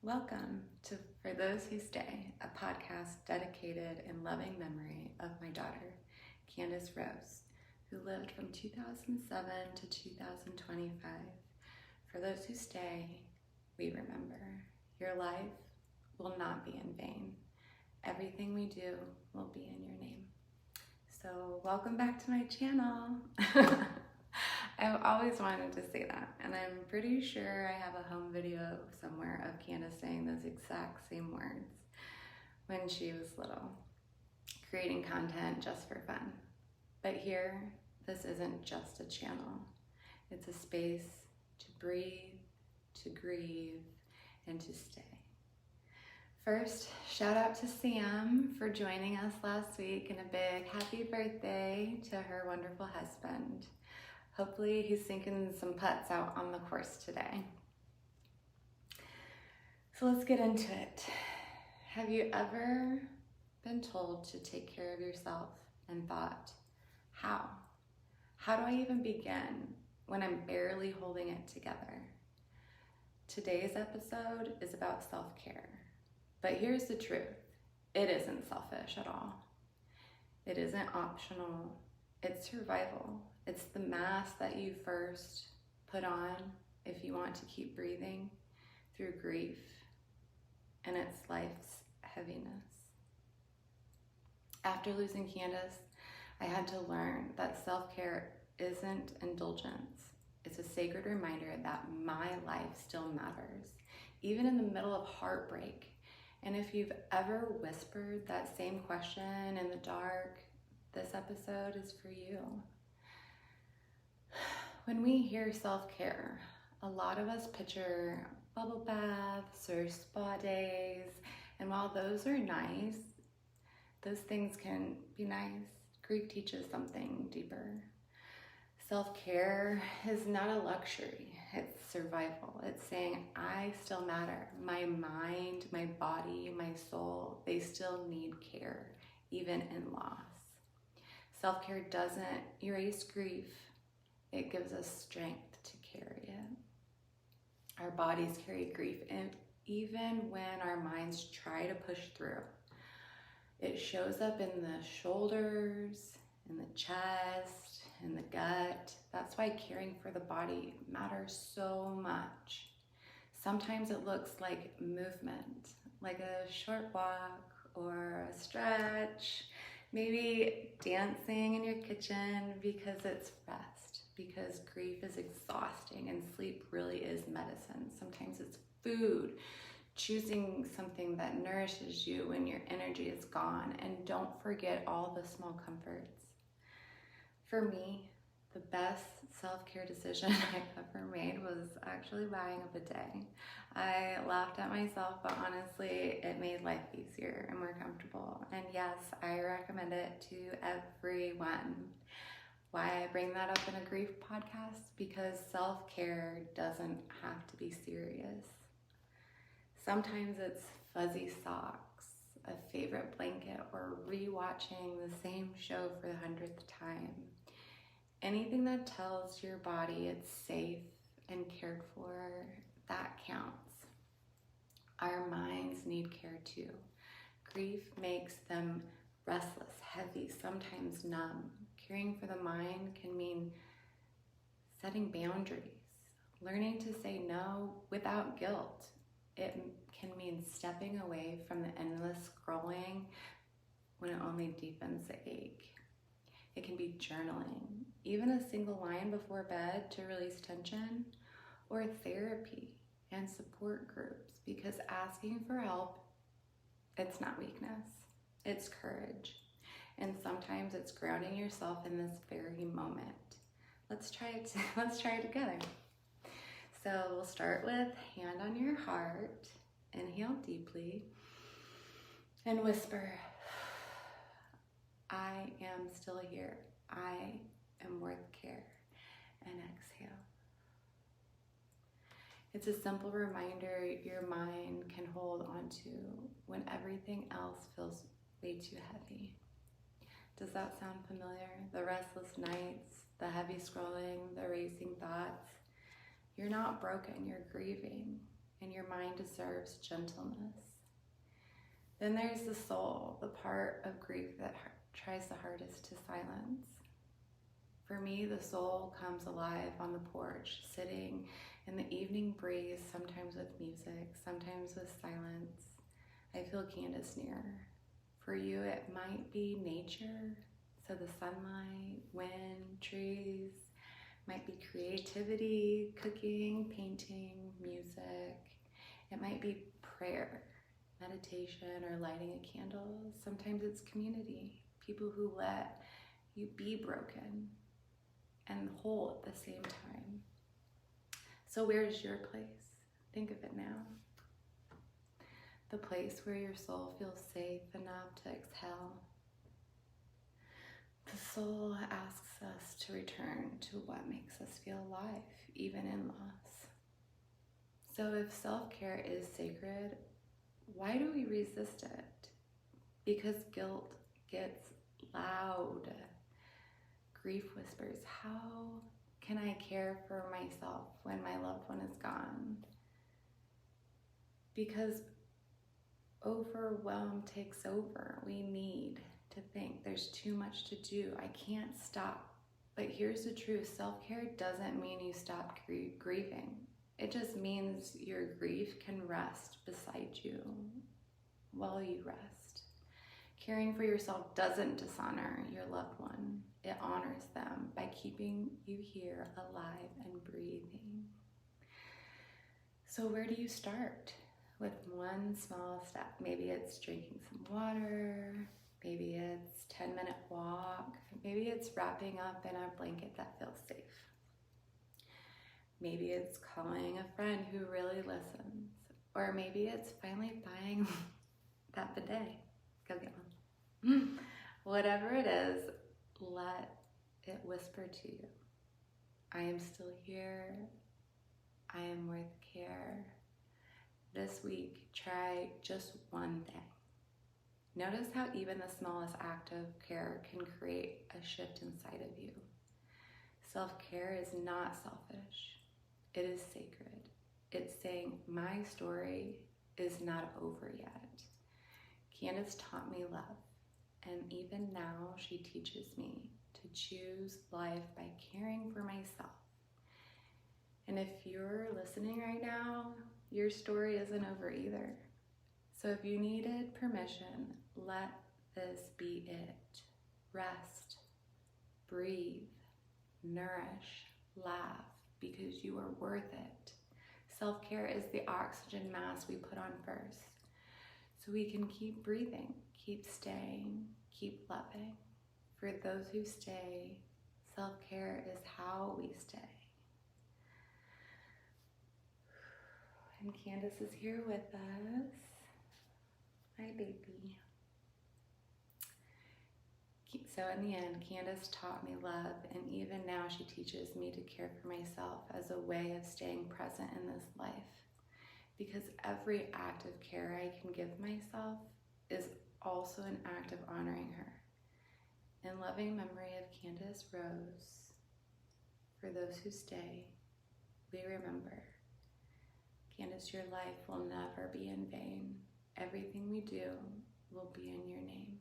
Welcome to For Those Who Stay, a podcast dedicated in loving memory of my daughter, Candace Rose, who lived from 2007 to 2025. For those who stay, we remember your life will not be in vain. Everything we do will be in your name. So welcome back to my channel. I've always wanted to say that, and I'm pretty sure I have a home video somewhere of Candace saying those exact same words when she was little, creating content just for fun. But here, this isn't just a channel. It's a space to breathe, to grieve, and to stay. First, shout out to Sam for joining us last week, and a big happy birthday to her wonderful husband. Hopefully he's sinking some putts out on the course today. So let's get into it. Have you ever been told to take care of yourself and thought, how? How do I even begin when I'm barely holding it together? Today's episode is about self-care. But here's the truth. It isn't selfish at all. It isn't optional. It's survival. It's the mask that you first put on if you want to keep breathing through grief, and it's life's heaviness. After losing Candace, I had to learn that self-care isn't indulgence. It's a sacred reminder that my life still matters, even in the middle of heartbreak. And if you've ever whispered that same question in the dark, this episode is for you. When we hear self-care, a lot of us picture bubble baths or spa days, and while those are nice, those things can be nice, grief teaches something deeper. Self-care is not a luxury, it's survival. It's saying, I still matter. My mind, my body, my soul, they still need care, even in loss. Self-care doesn't erase grief. It gives us strength to carry it. Our bodies carry grief, and even when our minds try to push through, it shows up in the shoulders, in the chest, in the gut. That's why caring for the body matters so much. Sometimes it looks like movement, like a short walk or a stretch, maybe dancing in your kitchen because it's rest, because grief is exhausting and sleep really is medicine. Sometimes it's food, choosing something that nourishes you when your energy is gone, and don't forget all the small comforts. For me, the best self-care decision I've ever made was actually buying a bidet. I laughed at myself, but honestly, it made life easier and more comfortable. And yes, I recommend it to everyone. Why I bring that up in a grief podcast? Because self-care doesn't have to be serious. Sometimes it's fuzzy socks, a favorite blanket, or rewatching the same show for the 100th time. Anything that tells your body it's safe and cared for, that counts. Our minds need care too. Grief makes them restless, heavy, sometimes numb. Caring for the mind can mean setting boundaries, learning to say no without guilt. It can mean stepping away from the endless scrolling when it only deepens the ache. It can be journaling, even a single line before bed to release tension, or therapy and support groups, because asking for help, it's not weakness, it's courage. And sometimes it's grounding yourself in this very moment. Let's try it together. So we'll start with hand on your heart. Inhale deeply and whisper, I am still here. I am worth care. And exhale. It's a simple reminder your mind can hold on to when everything else feels way too heavy. Does that sound familiar? The restless nights, the heavy scrolling, the racing thoughts. You're not broken, you're grieving, and your mind deserves gentleness. Then there's the soul, the part of grief that tries the hardest to silence. For me, the soul comes alive on the porch, sitting in the evening breeze, sometimes with music, sometimes with silence. I feel Candace near. For you, it might be nature, so the sunlight, wind, trees, might be creativity, cooking, painting, music. It might be prayer, meditation, or lighting a candle. Sometimes it's community, people who let you be broken and whole at the same time. So where's your place? Think of it now. The place where your soul feels safe enough to exhale. The soul asks us to return to what makes us feel alive, even in loss. So if self-care is sacred, why do we resist it? Because guilt gets loud. Grief whispers, how can I care for myself when my loved one is gone? Because overwhelm takes over. We need to think there's too much to do. I can't stop. But here's the truth. Self-care doesn't mean you stop grieving. It just means your grief can rest beside you while you rest. Caring for yourself doesn't dishonor your loved one. It honors them by keeping you here alive and breathing. So where do you start? With one small step. Maybe it's drinking some water, maybe it's 10-minute walk, maybe it's wrapping up in a blanket that feels safe. Maybe it's calling a friend who really listens, or maybe it's finally buying that bidet. Go get one. Whatever it is, let it whisper to you. I am still here. I am worth care. This week, try just one thing. Notice how even the smallest act of care can create a shift inside of you. Self-care is not selfish. It is sacred. It's saying, my story is not over yet. Candace taught me love, and even now she teaches me to choose life by caring for myself. And if you're listening right now, your story isn't over either. So if you needed permission, let this be it. Rest, breathe, nourish, laugh, because you are worth it. Self-care is the oxygen mask we put on first, so we can keep breathing, keep staying, keep loving. For those who stay, self-care is how we stay. And Candace is here with us. Hi, baby. So in the end, Candace taught me love, and even now she teaches me to care for myself as a way of staying present in this life. Because every act of care I can give myself is also an act of honoring her. In loving memory of Candace Rose, for those who stay, we remember. Candace, your life will never be in vain. Everything we do will be in your name.